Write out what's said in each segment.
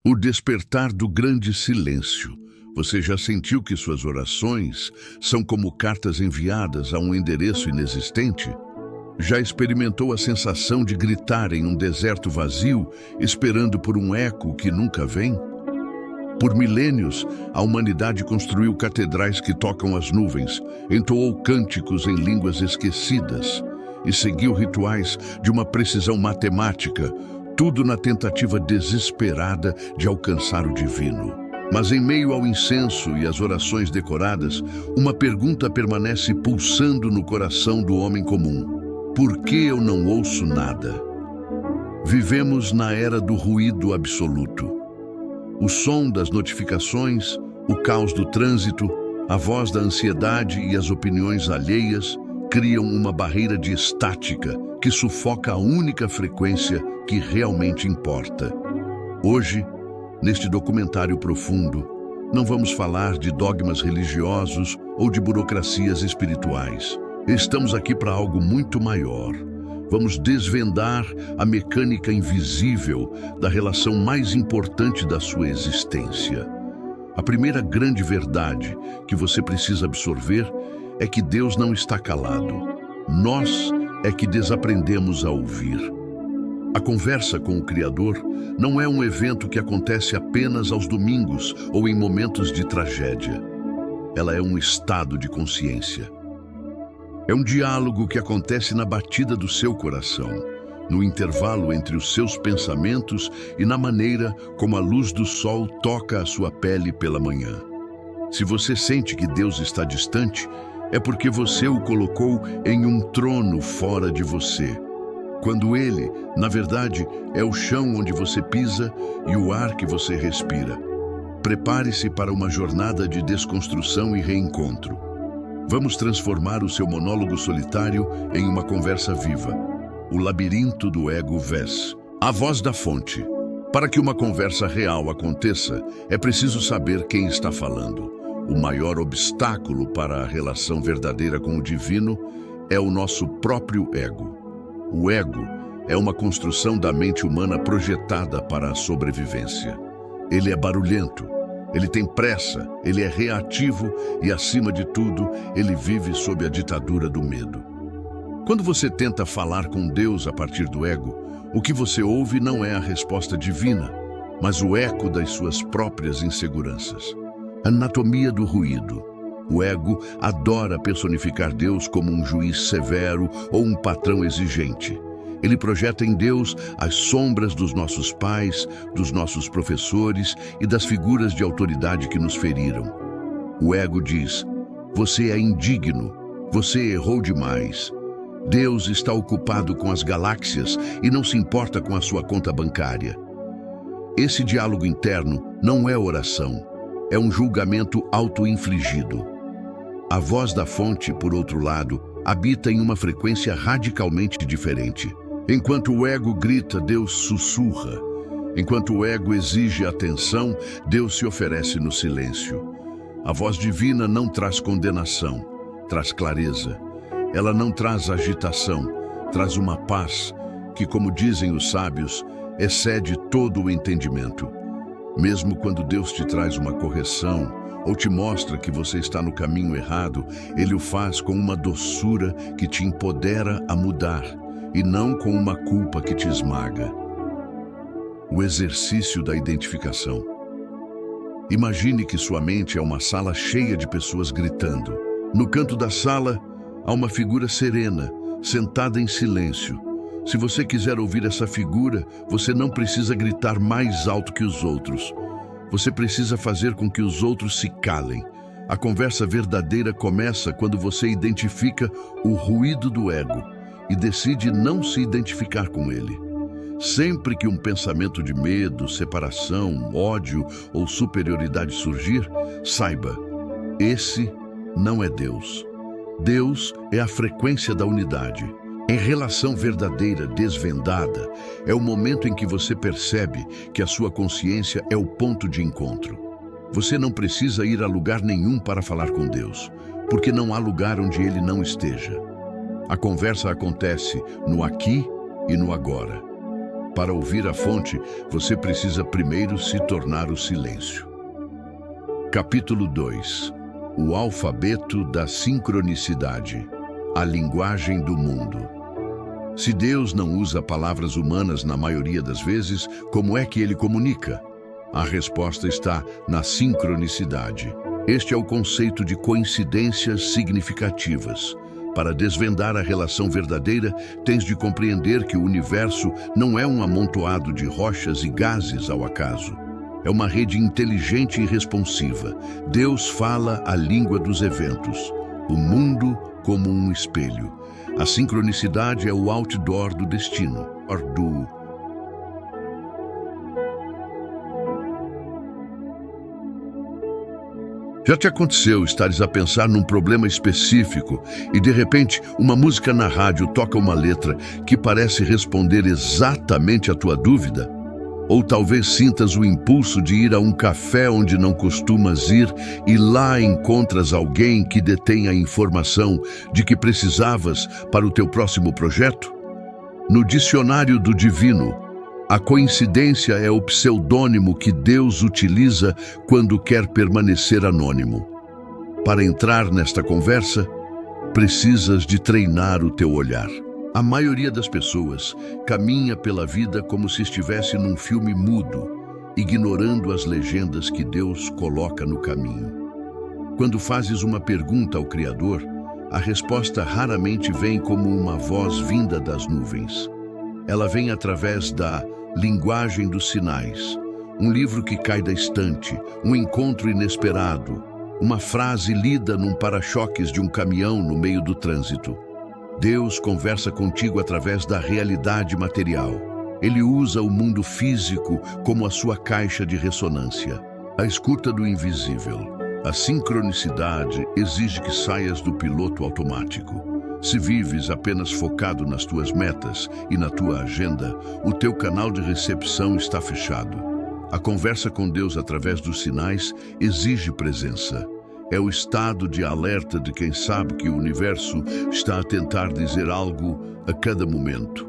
O despertar do grande silêncio. Você já sentiu que suas orações são como cartas enviadas a um endereço inexistente? Já experimentou a sensação de gritar em um deserto vazio, esperando por um eco que nunca vem? Por milênios, a humanidade construiu catedrais que tocam as nuvens, entoou cânticos em línguas esquecidas e seguiu rituais de uma precisão matemática, tudo na tentativa desesperada de alcançar o divino. Mas em meio ao incenso e às orações decoradas, uma pergunta permanece pulsando no coração do homem comum: por que eu não ouço nada? Vivemos na era do ruído absoluto. O som das notificações, o caos do trânsito, a voz da ansiedade e as opiniões alheias criam uma barreira de estática que sufoca a única frequência que realmente importa. Hoje, neste documentário profundo, não vamos falar de dogmas religiosos ou de burocracias espirituais. Estamos aqui para algo muito maior. Vamos desvendar a mecânica invisível da relação mais importante da sua existência. A primeira grande verdade que você precisa absorver é que Deus não está calado. Nós é que desaprendemos a ouvir. A conversa com o Criador não é um evento que acontece apenas aos domingos ou em momentos de tragédia. Ela é um estado de consciência. É um diálogo que acontece na batida do seu coração, no intervalo entre os seus pensamentos e na maneira como a luz do sol toca a sua pele pela manhã. Se você sente que Deus está distante, é porque você o colocou em um trono fora de você, quando Ele, na verdade, é o chão onde você pisa e o ar que você respira. Prepare-se para uma jornada de desconstrução e reencontro. Vamos transformar o seu monólogo solitário em uma conversa viva. O labirinto do ego vés. A voz da fonte. Para que uma conversa real aconteça, é preciso saber quem está falando. O maior obstáculo para a relação verdadeira com o divino é o nosso próprio ego. O ego é uma construção da mente humana projetada para a sobrevivência. Ele é barulhento. Ele tem pressa, ele é reativo e, acima de tudo, ele vive sob a ditadura do medo. Quando você tenta falar com Deus a partir do ego, o que você ouve não é a resposta divina, mas o eco das suas próprias inseguranças. Anatomia do ruído. O ego adora personificar Deus como um juiz severo ou um patrão exigente. Ele projeta em Deus as sombras dos nossos pais, dos nossos professores e das figuras de autoridade que nos feriram. O ego diz: você é indigno, você errou demais. Deus está ocupado com as galáxias e não se importa com a sua conta bancária. Esse diálogo interno não é oração, é um julgamento auto-infligido. A voz da fonte, por outro lado, habita em uma frequência radicalmente diferente. Enquanto o ego grita, Deus sussurra. Enquanto o ego exige atenção, Deus se oferece no silêncio. A voz divina não traz condenação, traz clareza. Ela não traz agitação, traz uma paz que, como dizem os sábios, excede todo o entendimento. Mesmo quando Deus te traz uma correção ou te mostra que você está no caminho errado, Ele o faz com uma doçura que te empodera a mudar, e não com uma culpa que te esmaga. O exercício da identificação. Imagine que sua mente é uma sala cheia de pessoas gritando. No canto da sala, há uma figura serena, sentada em silêncio. Se você quiser ouvir essa figura, você não precisa gritar mais alto que os outros. Você precisa fazer com que os outros se calem. A conversa verdadeira começa quando você identifica o ruído do ego e decide não se identificar com ele. Sempre que um pensamento de medo, separação, ódio ou superioridade surgir, saiba, esse não é Deus. Deus é a frequência da unidade. Em relação verdadeira, desvendada, é o momento em que você percebe que a sua consciência é o ponto de encontro. Você não precisa ir a lugar nenhum para falar com Deus, porque não há lugar onde Ele não esteja. A conversa acontece no aqui e no agora. Para ouvir a fonte, você precisa primeiro se tornar o silêncio. Capítulo 2. O alfabeto da sincronicidade. A linguagem do mundo. Se Deus não usa palavras humanas na maioria das vezes, como é que ele comunica? A resposta está na sincronicidade. Este é o conceito de coincidências significativas. Para desvendar a relação verdadeira, tens de compreender que o universo não é um amontoado de rochas e gases ao acaso. É uma rede inteligente e responsiva. Deus fala a língua dos eventos. O mundo como um espelho. A sincronicidade é o outdoor do destino. Já te aconteceu estares a pensar num problema específico e, de repente, uma música na rádio toca uma letra que parece responder exatamente à tua dúvida? Ou talvez sintas o impulso de ir a um café onde não costumas ir e lá encontras alguém que detém a informação de que precisavas para o teu próximo projeto? No Dicionário do Divino, a coincidência é o pseudônimo que Deus utiliza quando quer permanecer anônimo. Para entrar nesta conversa, precisas de treinar o teu olhar. A maioria das pessoas caminha pela vida como se estivesse num filme mudo, ignorando as legendas que Deus coloca no caminho. Quando fazes uma pergunta ao Criador, a resposta raramente vem como uma voz vinda das nuvens. Ela vem através da linguagem dos sinais, um livro que cai da estante, um encontro inesperado, uma frase lida num para-choques de um caminhão no meio do trânsito. Deus conversa contigo através da realidade material. Ele usa o mundo físico como a sua caixa de ressonância. A escuta do invisível. A sincronicidade exige que saias do piloto automático. Se vives apenas focado nas tuas metas e na tua agenda, o teu canal de recepção está fechado. A conversa com Deus através dos sinais exige presença. É o estado de alerta de quem sabe que o universo está a tentar dizer algo a cada momento.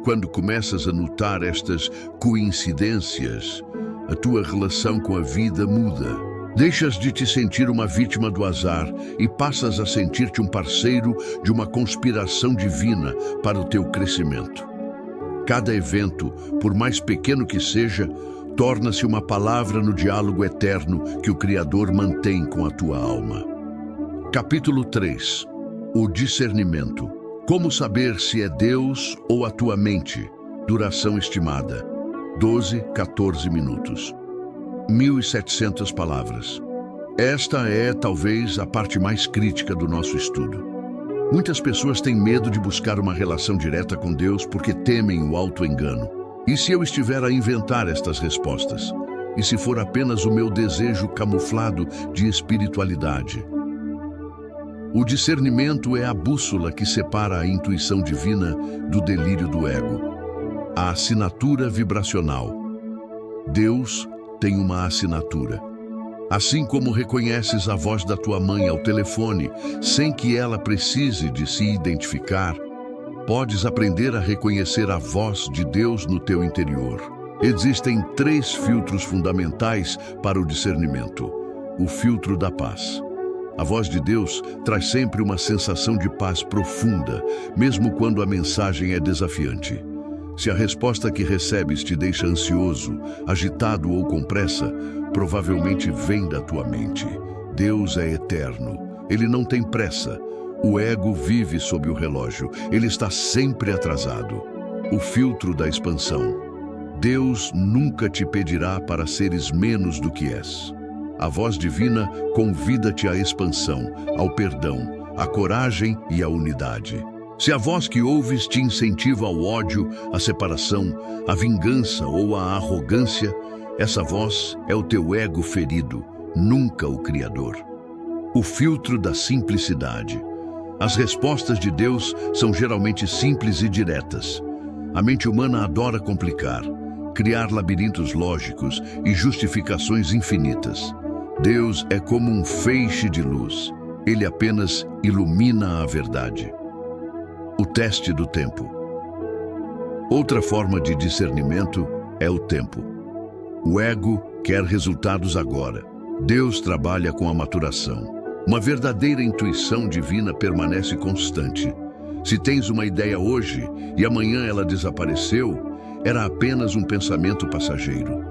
Quando começas a notar estas coincidências, a tua relação com a vida muda. Deixas de te sentir uma vítima do azar e passas a sentir-te um parceiro de uma conspiração divina para o teu crescimento. Cada evento, por mais pequeno que seja, torna-se uma palavra no diálogo eterno que o Criador mantém com a tua alma. Capítulo 3. O discernimento. Como saber se é Deus ou a tua mente? Duração estimada: 14 minutos. 1.700 palavras. Esta é, talvez, a parte mais crítica do nosso estudo. Muitas pessoas têm medo de buscar uma relação direta com Deus porque temem o autoengano. E se eu estiver a inventar estas respostas? E se for apenas o meu desejo camuflado de espiritualidade? O discernimento é a bússola que separa a intuição divina do delírio do ego. A assinatura vibracional. Deus tem uma assinatura. Assim como reconheces a voz da tua mãe ao telefone, sem que ela precise de se identificar, podes aprender a reconhecer a voz de Deus no teu interior. Existem 3 filtros fundamentais para o discernimento. O filtro da paz. A voz de Deus traz sempre uma sensação de paz profunda, mesmo quando a mensagem é desafiante. Se a resposta que recebes te deixa ansioso, agitado ou com pressa, provavelmente vem da tua mente. Deus é eterno. Ele não tem pressa. O ego vive sob o relógio. Ele está sempre atrasado. O filtro da expansão. Deus nunca te pedirá para seres menos do que és. A voz divina convida-te à expansão, ao perdão, à coragem e à unidade. Se a voz que ouves te incentiva ao ódio, à separação, à vingança ou à arrogância, essa voz é o teu ego ferido, nunca o Criador. O filtro da simplicidade. As respostas de Deus são geralmente simples e diretas. A mente humana adora complicar, criar labirintos lógicos e justificações infinitas. Deus é como um feixe de luz. Ele apenas ilumina a verdade. O teste do tempo. Outra forma de discernimento é o tempo. O ego quer resultados agora. Deus trabalha com a maturação. Uma verdadeira intuição divina permanece constante. Se tens uma ideia hoje e amanhã ela desapareceu, era apenas um pensamento passageiro.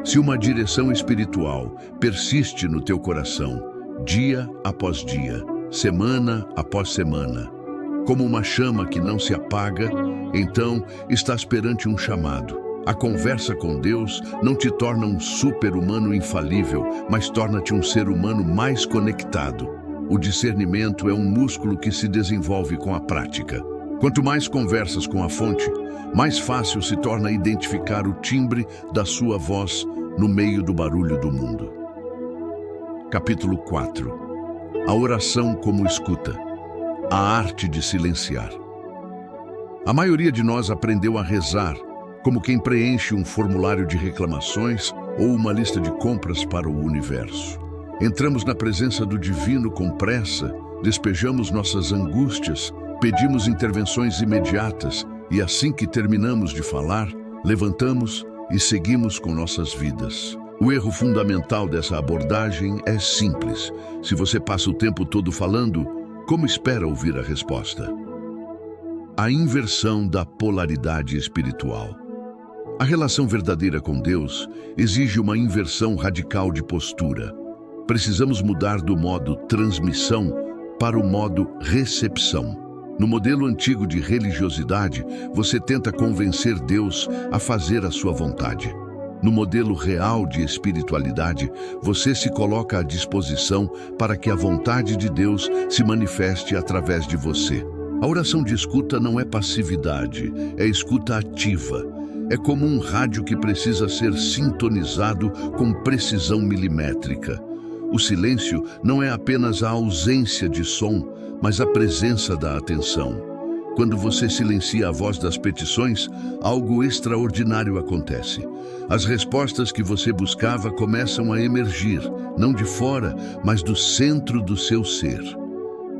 Se uma direção espiritual persiste no teu coração, dia após dia, semana após semana, como uma chama que não se apaga, então estás perante um chamado. A conversa com Deus não te torna um super-humano infalível, mas torna-te um ser humano mais conectado. O discernimento é um músculo que se desenvolve com a prática. Quanto mais conversas com a fonte, mais fácil se torna identificar o timbre da sua voz no meio do barulho do mundo. Capítulo 4. A oração como escuta. A arte de silenciar. A maioria de nós aprendeu a rezar como quem preenche um formulário de reclamações ou uma lista de compras para o universo. Entramos na presença do divino com pressa, despejamos nossas angústias, pedimos intervenções imediatas e assim que terminamos de falar, levantamos e seguimos com nossas vidas. O erro fundamental dessa abordagem é simples. Se você passa o tempo todo falando, como espera ouvir a resposta? A inversão da polaridade espiritual. A relação verdadeira com Deus exige uma inversão radical de postura. Precisamos mudar do modo transmissão para o modo recepção. No modelo antigo de religiosidade, você tenta convencer Deus a fazer a sua vontade. No modelo real de espiritualidade, você se coloca à disposição para que a vontade de Deus se manifeste através de você. A oração de escuta não é passividade, é escuta ativa. É como um rádio que precisa ser sintonizado com precisão milimétrica. O silêncio não é apenas a ausência de som, mas a presença da atenção. Quando você silencia a voz das petições, algo extraordinário acontece. As respostas que você buscava começam a emergir, não de fora, mas do centro do seu ser.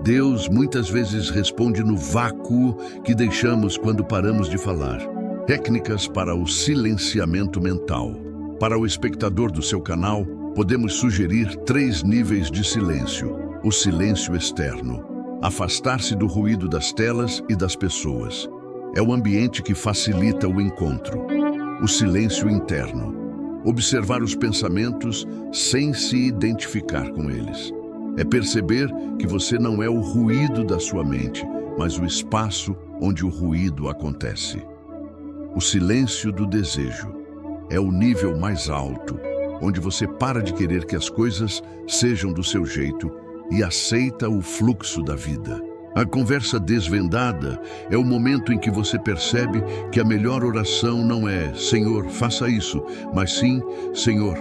Deus muitas vezes responde no vácuo que deixamos quando paramos de falar. Técnicas para o silenciamento mental. Para o espectador do seu canal, podemos sugerir 3 níveis de silêncio. O silêncio externo. Afastar-se do ruído das telas e das pessoas. É o ambiente que facilita o encontro. O silêncio interno. Observar os pensamentos sem se identificar com eles. É perceber que você não é o ruído da sua mente, mas o espaço onde o ruído acontece. O silêncio do desejo. É o nível mais alto, onde você para de querer que as coisas sejam do seu jeito e aceita o fluxo da vida. A conversa desvendada é o momento em que você percebe que a melhor oração não é "Senhor, faça isso", mas sim "Senhor,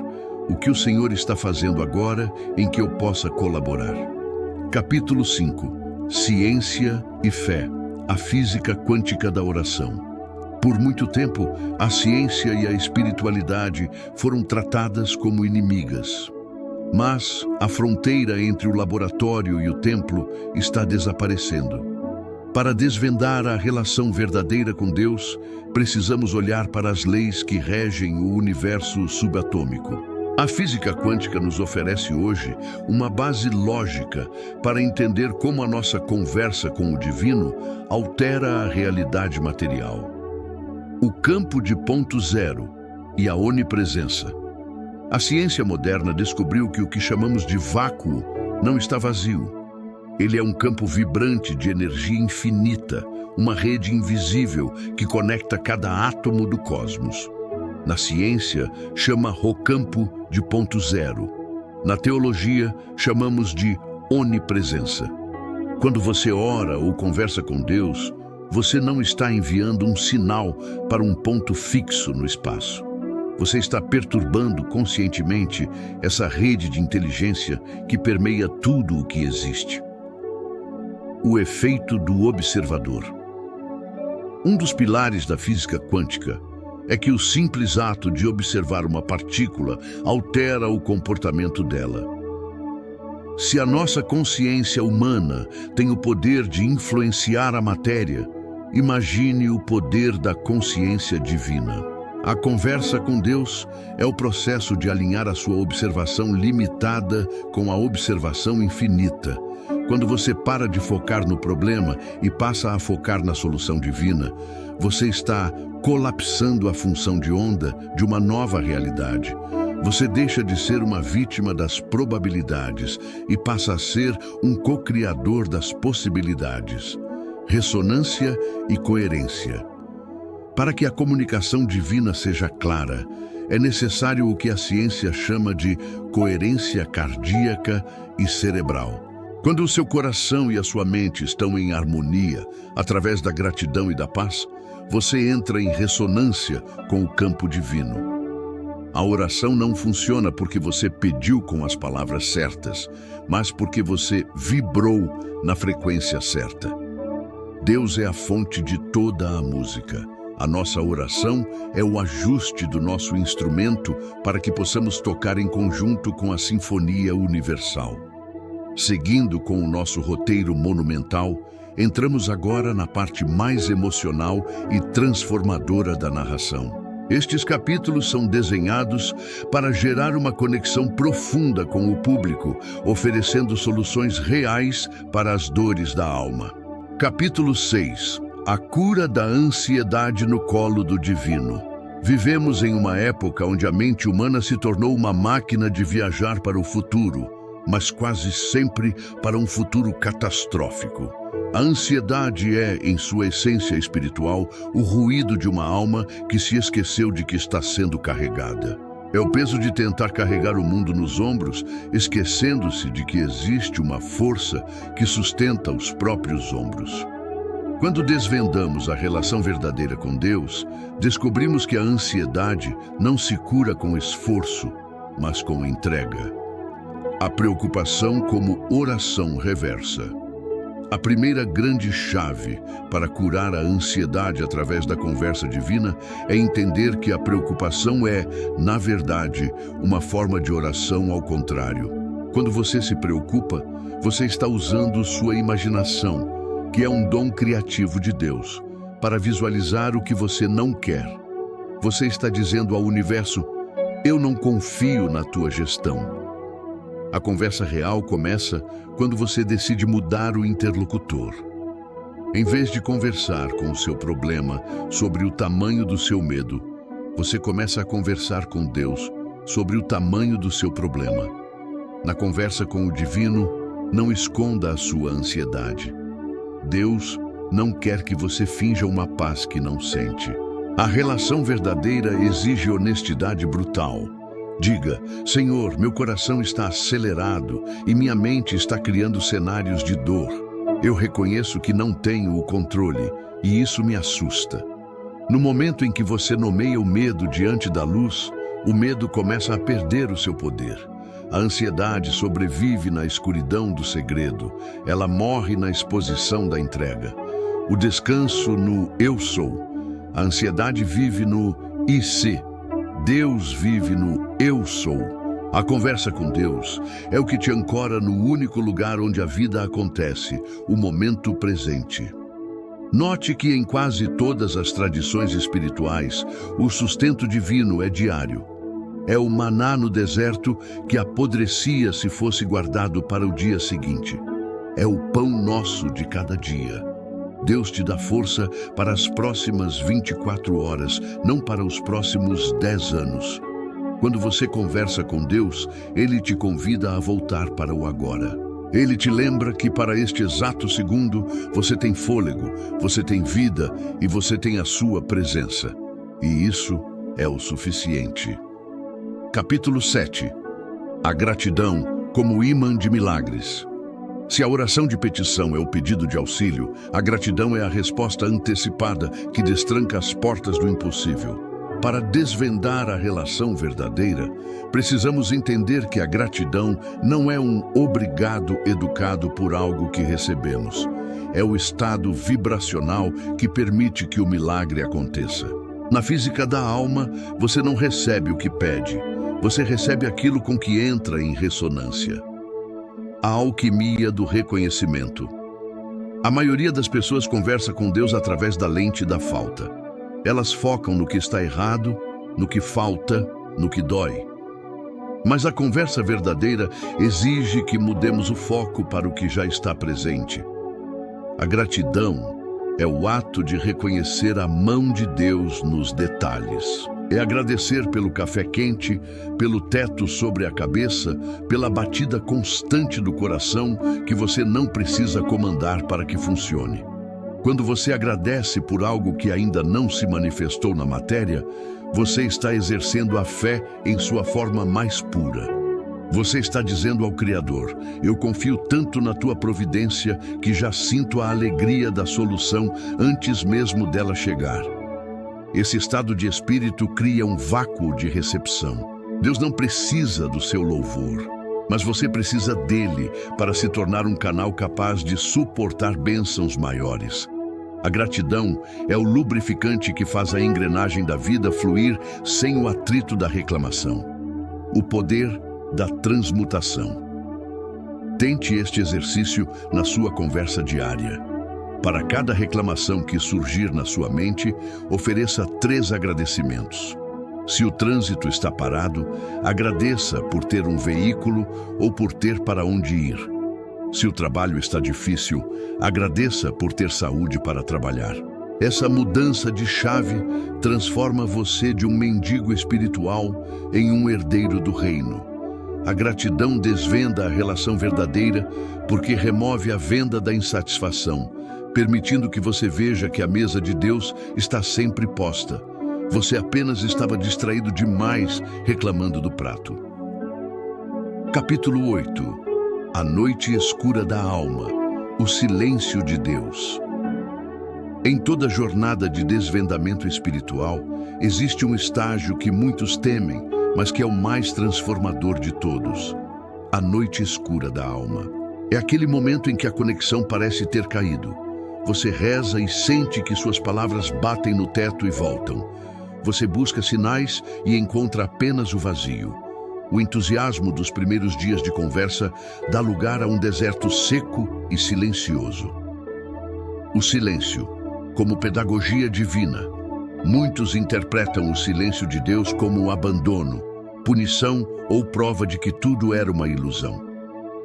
o que o Senhor está fazendo agora em que eu possa colaborar?" Capítulo 5. Ciência e fé. A física quântica da oração. Por muito tempo, a ciência e a espiritualidade foram tratadas como inimigas. Mas a fronteira entre o laboratório e o templo está desaparecendo. Para desvendar a relação verdadeira com Deus, precisamos olhar para as leis que regem o universo subatômico. A física quântica nos oferece hoje uma base lógica para entender como a nossa conversa com o divino altera a realidade material. O campo de ponto zero e a onipresença. A ciência moderna descobriu que o que chamamos de vácuo não está vazio. Ele é um campo vibrante de energia infinita, uma rede invisível que conecta cada átomo do cosmos. Na ciência, chama o campo de ponto zero. Na teologia, chamamos de onipresença. Quando você ora ou conversa com Deus, você não está enviando um sinal para um ponto fixo no espaço. Você está perturbando conscientemente essa rede de inteligência que permeia tudo o que existe. O efeito do observador. Um dos pilares da física quântica é que o simples ato de observar uma partícula altera o comportamento dela. Se a nossa consciência humana tem o poder de influenciar a matéria, Imagine o poder da consciência divina. A conversa com Deus é o processo de alinhar a sua observação limitada com a observação infinita. Quando você para de focar no problema e passa a focar na solução divina, você está colapsando a função de onda de uma nova realidade. Você deixa de ser uma vítima das probabilidades e passa a ser um co-criador das possibilidades. Ressonância e coerência. Para que a comunicação divina seja clara, é necessário o que a ciência chama de coerência cardíaca e cerebral. Quando o seu coração e a sua mente estão em harmonia, através da gratidão e da paz, você entra em ressonância com o campo divino. A oração não funciona porque você pediu com as palavras certas, mas porque você vibrou na frequência certa. Deus é a fonte de toda a música. A nossa oração é o ajuste do nosso instrumento para que possamos tocar em conjunto com a sinfonia universal. Seguindo com o nosso roteiro monumental, entramos agora na parte mais emocional e transformadora da narração. Estes capítulos são desenhados para gerar uma conexão profunda com o público, oferecendo soluções reais para as dores da alma. Capítulo 6. A cura da ansiedade no colo do divino. Vivemos em uma época onde a mente humana se tornou uma máquina de viajar para o futuro, mas quase sempre para um futuro catastrófico. A ansiedade é, em sua essência espiritual, o ruído de uma alma que se esqueceu de que está sendo carregada. É o peso de tentar carregar o mundo nos ombros, esquecendo-se de que existe uma força que sustenta os próprios ombros. Quando desvendamos a relação verdadeira com Deus, descobrimos que a ansiedade não se cura com esforço, mas com entrega. A preocupação como oração reversa. A primeira grande chave para curar a ansiedade através da conversa divina é entender que a preocupação é, na verdade, uma forma de oração ao contrário. Quando você se preocupa, você está usando sua imaginação, que é um dom criativo de Deus, para visualizar o que você não quer. Você está dizendo ao universo: eu não confio na tua gestão. A conversa real começa quando você decide mudar o interlocutor. Em vez de conversar com o seu problema sobre o tamanho do seu medo, você começa a conversar com Deus sobre o tamanho do seu problema. Na conversa com o divino, não esconda a sua ansiedade. Deus não quer que você finja uma paz que não sente. A relação verdadeira exige honestidade brutal. Diga: Senhor, meu coração está acelerado e minha mente está criando cenários de dor. Eu reconheço que não tenho o controle e isso me assusta. No momento em que você nomeia o medo diante da luz, o medo começa a perder o seu poder. A ansiedade sobrevive na escuridão do segredo. Ela morre na exposição da entrega. O descanso no eu sou. A ansiedade vive no e se. Deus vive no eu sou. A conversa com Deus é o que te ancora no único lugar onde a vida acontece, o momento presente. Note que em quase todas as tradições espirituais, o sustento divino é diário. É o maná no deserto que apodrecia se fosse guardado para o dia seguinte. É o pão nosso de cada dia. Deus te dá força para as próximas 24 horas, não para os próximos 10 anos. Quando você conversa com Deus, Ele te convida a voltar para o agora. Ele te lembra que para este exato segundo, você tem fôlego, você tem vida e você tem a sua presença. E isso é o suficiente. Capítulo 7. A gratidão como ímã de milagres. Se a oração de petição é o pedido de auxílio, a gratidão é a resposta antecipada que destranca as portas do impossível. Para desvendar a relação verdadeira, precisamos entender que a gratidão não é um obrigado educado por algo que recebemos. É o estado vibracional que permite que o milagre aconteça. Na física da alma, você não recebe o que pede, você recebe aquilo com que entra em ressonância. A alquimia do reconhecimento. A maioria das pessoas conversa com Deus através da lente da falta. Elas focam no que está errado, no que falta, no que dói. Mas a conversa verdadeira exige que mudemos o foco para o que já está presente. A gratidão é o ato de reconhecer a mão de Deus nos detalhes. É agradecer pelo café quente, pelo teto sobre a cabeça, pela batida constante do coração que você não precisa comandar para que funcione. Quando você agradece por algo que ainda não se manifestou na matéria, você está exercendo a fé em sua forma mais pura. Você está dizendo ao Criador: eu confio tanto na tua providência que já sinto a alegria da solução antes mesmo dela chegar. Esse estado de espírito cria um vácuo de recepção. Deus não precisa do seu louvor, mas você precisa dele para se tornar um canal capaz de suportar bênçãos maiores. A gratidão é o lubrificante que faz a engrenagem da vida fluir sem o atrito da reclamação. O poder da transmutação. Tente este exercício na sua conversa diária. Para cada reclamação que surgir na sua mente, ofereça 3 agradecimentos. Se o trânsito está parado, agradeça por ter um veículo ou por ter para onde ir. Se o trabalho está difícil, agradeça por ter saúde para trabalhar. Essa mudança de chave transforma você de um mendigo espiritual em um herdeiro do reino. A gratidão desvenda a relação verdadeira porque remove a venda da insatisfação, permitindo que você veja que a mesa de Deus está sempre posta. Você apenas estava distraído demais reclamando do prato. Capítulo 8. A noite escura da alma. O silêncio de Deus. Em toda jornada de desvendamento espiritual, existe um estágio que muitos temem, mas que é o mais transformador de todos. A noite escura da alma. É aquele momento em que a conexão parece ter caído. Você reza e sente que suas palavras batem no teto e voltam. Você busca sinais e encontra apenas o vazio. O entusiasmo dos primeiros dias de conversa dá lugar a um deserto seco e silencioso. O silêncio, como pedagogia divina. Muitos interpretam o silêncio de Deus como abandono, punição ou prova de que tudo era uma ilusão.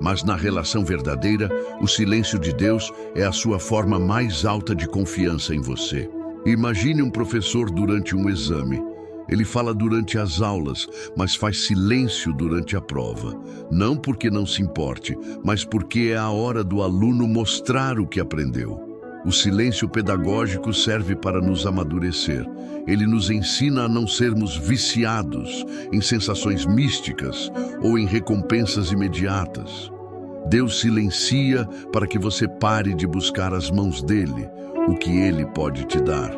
Mas na relação verdadeira, o silêncio de Deus é a sua forma mais alta de confiança em você. Imagine um professor durante um exame. Ele fala durante as aulas, mas faz silêncio durante a prova. Não porque não se importe, mas porque é a hora do aluno mostrar o que aprendeu. O silêncio pedagógico serve para nos amadurecer. Ele nos ensina a não sermos viciados em sensações místicas ou em recompensas imediatas. Deus silencia para que você pare de buscar as mãos dele, o que ele pode te dar,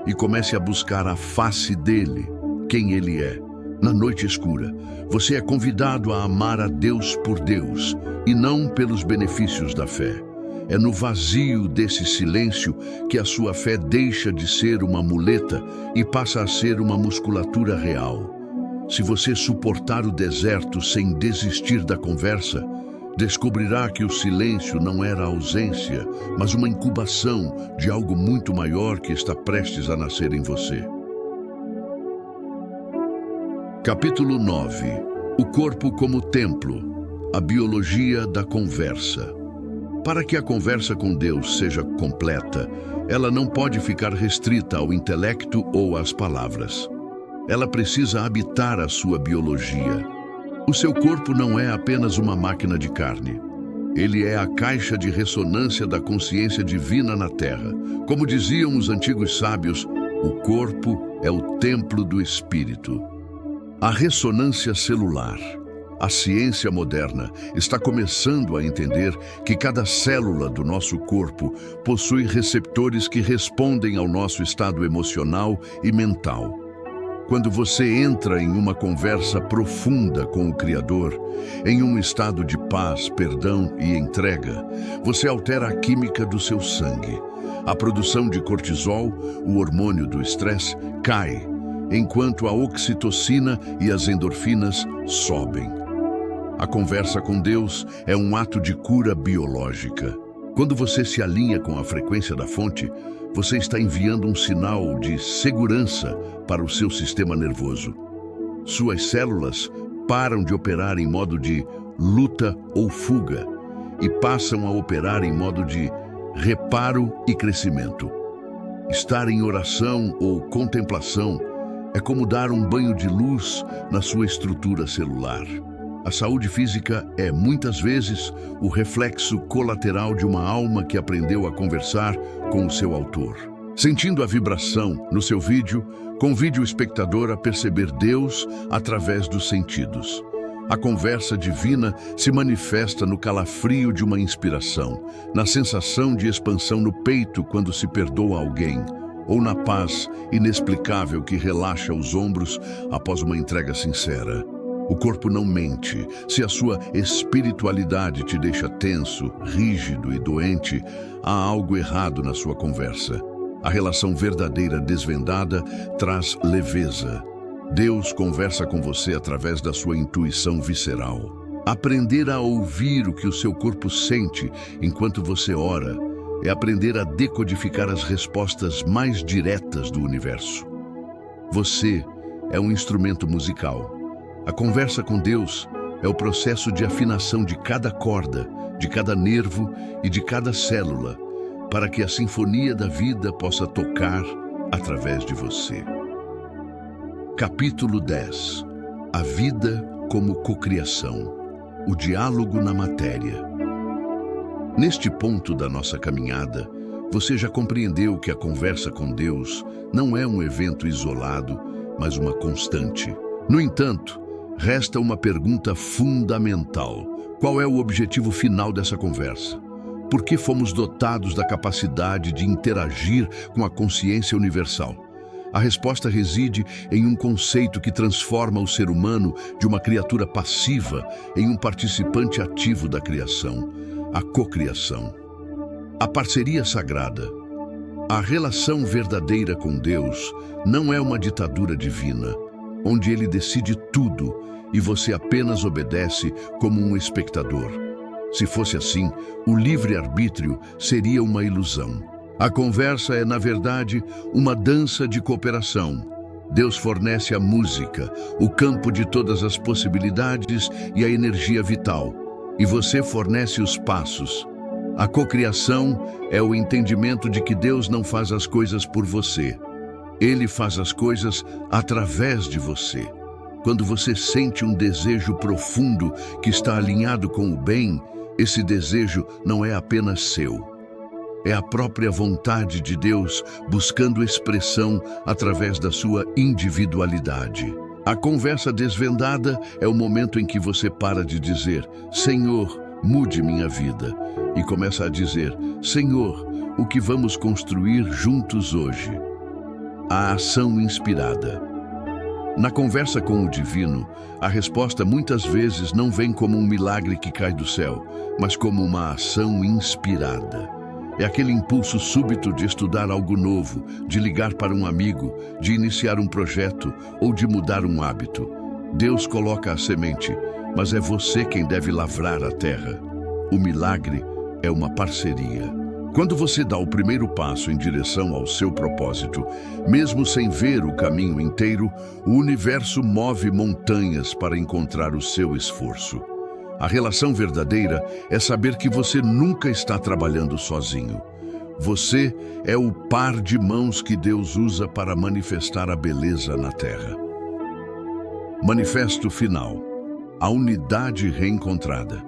e comece a buscar a face dele, quem ele é. Na noite escura, você é convidado a amar a Deus por Deus e não pelos benefícios da fé. É no vazio desse silêncio que a sua fé deixa de ser uma muleta e passa a ser uma musculatura real. Se você suportar o deserto sem desistir da conversa, descobrirá que o silêncio não era ausência, mas uma incubação de algo muito maior que está prestes a nascer em você. Capítulo 9. O corpo como templo. A biologia da conversa. Para que a conversa com Deus seja completa, ela não pode ficar restrita ao intelecto ou às palavras. Ela precisa habitar a sua biologia. O seu corpo não é apenas uma máquina de carne. Ele é a caixa de ressonância da consciência divina na Terra. Como diziam os antigos sábios, o corpo é o templo do espírito. A ressonância celular. A ciência moderna está começando a entender que cada célula do nosso corpo possui receptores que respondem ao nosso estado emocional e mental. Quando você entra em uma conversa profunda com o Criador, em um estado de paz, perdão e entrega, você altera a química do seu sangue. A produção de cortisol, o hormônio do estresse, cai, enquanto a oxitocina e as endorfinas sobem. A conversa com Deus é um ato de cura biológica. Quando você se alinha com a frequência da fonte, você está enviando um sinal de segurança para o seu sistema nervoso. Suas células param de operar em modo de luta ou fuga e passam a operar em modo de reparo e crescimento. Estar em oração ou contemplação é como dar um banho de luz na sua estrutura celular. A saúde física é, muitas vezes, o reflexo colateral de uma alma que aprendeu a conversar com o seu autor. Sentindo a vibração no seu vídeo, convide o espectador a perceber Deus através dos sentidos. A conversa divina se manifesta no calafrio de uma inspiração, na sensação de expansão no peito quando se perdoa alguém, ou na paz inexplicável que relaxa os ombros após uma entrega sincera. O corpo não mente. Se a sua espiritualidade te deixa tenso, rígido e doente, há algo errado na sua conversa. A relação verdadeira desvendada traz leveza. Deus conversa com você através da sua intuição visceral. Aprender a ouvir o que o seu corpo sente enquanto você ora é aprender a decodificar as respostas mais diretas do universo. Você é um instrumento musical. A conversa com Deus é o processo de afinação de cada corda, de cada nervo e de cada célula, para que a sinfonia da vida possa tocar através de você. Capítulo 10. A vida como cocriação. O diálogo na matéria. Neste ponto da nossa caminhada, você já compreendeu que a conversa com Deus não é um evento isolado, mas uma constante. No entanto, resta uma pergunta fundamental. Qual é o objetivo final dessa conversa? Por que fomos dotados da capacidade de interagir com a consciência universal? A resposta reside em um conceito que transforma o ser humano de uma criatura passiva em um participante ativo da criação, a cocriação. A parceria sagrada. A relação verdadeira com Deus não é uma ditadura divina, onde Ele decide tudo e você apenas obedece como um espectador. Se fosse assim, o livre-arbítrio seria uma ilusão. A conversa é, na verdade, uma dança de cooperação. Deus fornece a música, o campo de todas as possibilidades e a energia vital, e você fornece os passos. A cocriação é o entendimento de que Deus não faz as coisas por você. Ele faz as coisas através de você. Quando você sente um desejo profundo que está alinhado com o bem, esse desejo não é apenas seu. É a própria vontade de Deus buscando expressão através da sua individualidade. A conversa desvendada é o momento em que você para de dizer, Senhor, mude minha vida, e começa a dizer, Senhor, o que vamos construir juntos hoje? A ação inspirada. Na conversa com o divino, a resposta muitas vezes não vem como um milagre que cai do céu, mas como uma ação inspirada. É aquele impulso súbito de estudar algo novo, de ligar para um amigo, de iniciar um projeto ou de mudar um hábito. Deus coloca a semente, mas é você quem deve lavrar a terra. O milagre é uma parceria. Quando você dá o primeiro passo em direção ao seu propósito, mesmo sem ver o caminho inteiro, o universo move montanhas para encontrar o seu esforço. A relação verdadeira é saber que você nunca está trabalhando sozinho. Você é o par de mãos que Deus usa para manifestar a beleza na Terra. Manifesto final. A unidade reencontrada.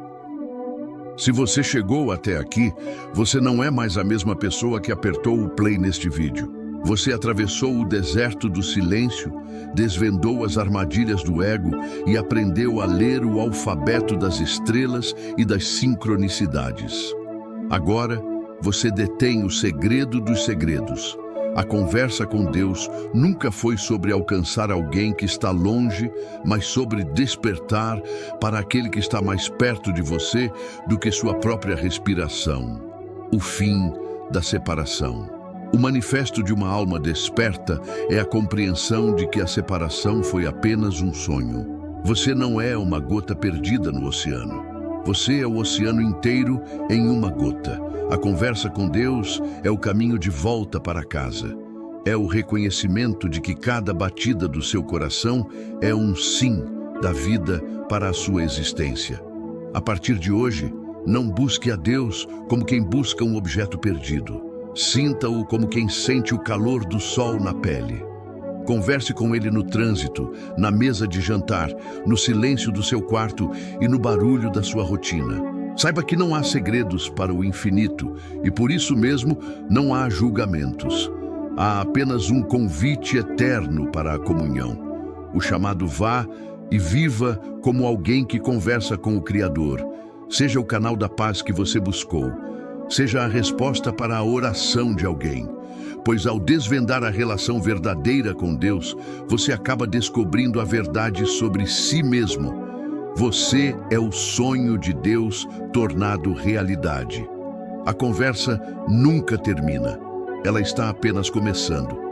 Se você chegou até aqui, você não é mais a mesma pessoa que apertou o play neste vídeo. Você atravessou o deserto do silêncio, desvendou as armadilhas do ego e aprendeu a ler o alfabeto das estrelas e das sincronicidades. Agora, você detém o segredo dos segredos. A conversa com Deus nunca foi sobre alcançar alguém que está longe, mas sobre despertar para aquele que está mais perto de você do que sua própria respiração. O fim da separação. O manifesto de uma alma desperta é a compreensão de que a separação foi apenas um sonho. Você não é uma gota perdida no oceano. Você é o oceano inteiro em uma gota. A conversa com Deus é o caminho de volta para casa. É o reconhecimento de que cada batida do seu coração é um sim da vida para a sua existência. A partir de hoje, não busque a Deus como quem busca um objeto perdido. Sinta-o como quem sente o calor do sol na pele. Converse com ele no trânsito, na mesa de jantar, no silêncio do seu quarto e no barulho da sua rotina. Saiba que não há segredos para o infinito e por isso mesmo não há julgamentos. Há apenas um convite eterno para a comunhão. O chamado vá e viva como alguém que conversa com o Criador. Seja o canal da paz que você buscou. Seja a resposta para a oração de alguém. Pois ao desvendar a relação verdadeira com Deus, você acaba descobrindo a verdade sobre si mesmo. Você é o sonho de Deus tornado realidade. A conversa nunca termina. Ela está apenas começando.